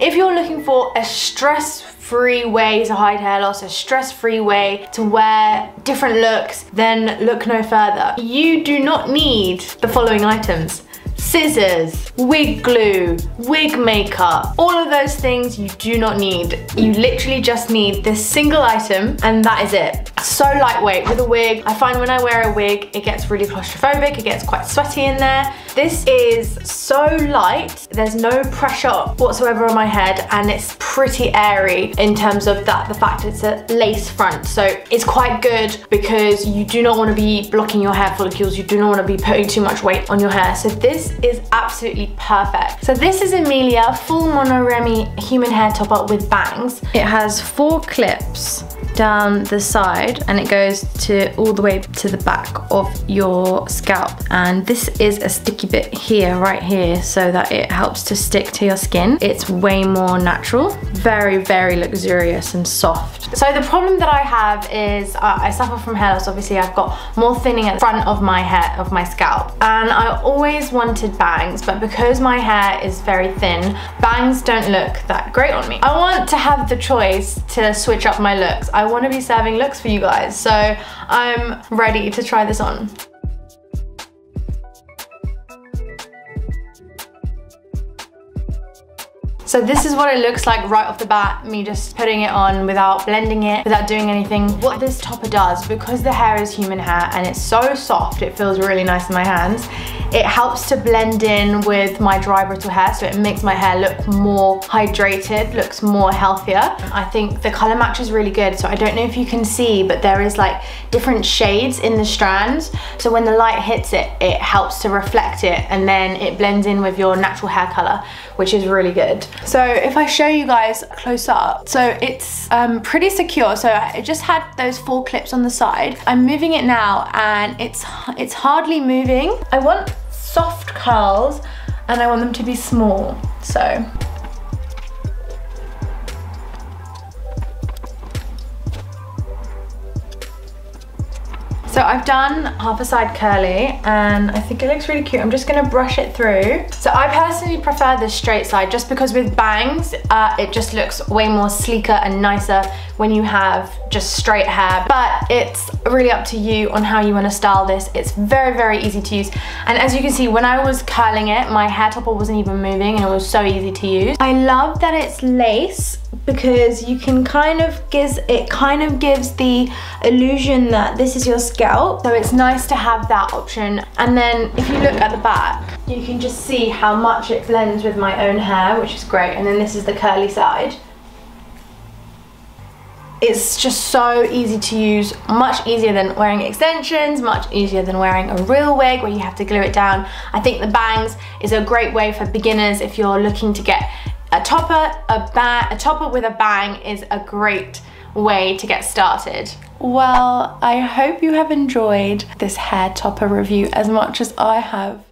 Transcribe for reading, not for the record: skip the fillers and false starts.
If you're looking for a stress-free way to hide hair loss, a stress-free way to wear different looks, then look no further. You do not need the following items: scissors, wig glue, wig maker, all of those things you do not need. You literally just need this single item and that is it. So lightweight with a wig. I find when I wear a wig, it gets really claustrophobic, it gets quite sweaty in there. This is so light, there's no pressure whatsoever on my head, and it's pretty airy in terms of that, the fact it's a lace front. So it's quite good because you do not want to be blocking your hair follicles, you do not want to be putting too much weight on your hair. So this is absolutely perfect. So this is Amelia full mono Remy human hair topper with bangs. It has 4 clips down the side and it goes to all the way to the back of your scalp, and this is a sticky bit here, right here, so that it helps to stick to your skin. It's way more natural, very, very luxurious and soft. So the problem that I have is I suffer from hair loss. Obviously I've got more thinning at the front of my hair, of my scalp, and I always wanted bangs, but because my hair is very thin, bangs don't look that great on me. I want to have the choice to switch up my looks. I want to be serving looks for you guys, so I'm ready to try this on. So this is what it looks like right off the bat, me just putting it on without blending it, without doing anything. What this topper does, because the hair is human hair and it's so soft, it feels really nice in my hands, it helps to blend in with my dry brittle hair, so it makes my hair look more hydrated, looks more healthier. I think the color match is really good, so I don't know if you can see, but there is like different shades in the strands, so when the light hits it, it helps to reflect it, and then it blends in with your natural hair color, which is really good. So if I show you guys close up, so it's pretty secure. So I just had those 4 clips on the side. I'm moving it now and it's hardly moving. I want soft curls and I want them to be small, so. So I've done half a side curly and I think it looks really cute. I'm just gonna brush it through. So I personally prefer the straight side just because with bangs, it just looks way more sleeker and nicer when you have just straight hair. But it's really up to you on how you wanna style this. It's very, very easy to use. And as you can see, when I was curling it, my hair topper wasn't even moving and it was so easy to use. I love that it's lace because you can it kind of gives the illusion that this is your scalp, so it's nice to have that option. And then if you look at the back, you can just see how much it blends with my own hair, which is great. And then this is the curly side. It's just so easy to use, much easier than wearing extensions, much easier than wearing a real wig where you have to glue it down. I think the bangs is a great way for beginners if you're looking to get a topper. A topper with a bang is a great way to get started. Well, I hope you have enjoyed this hair topper review as much as I have.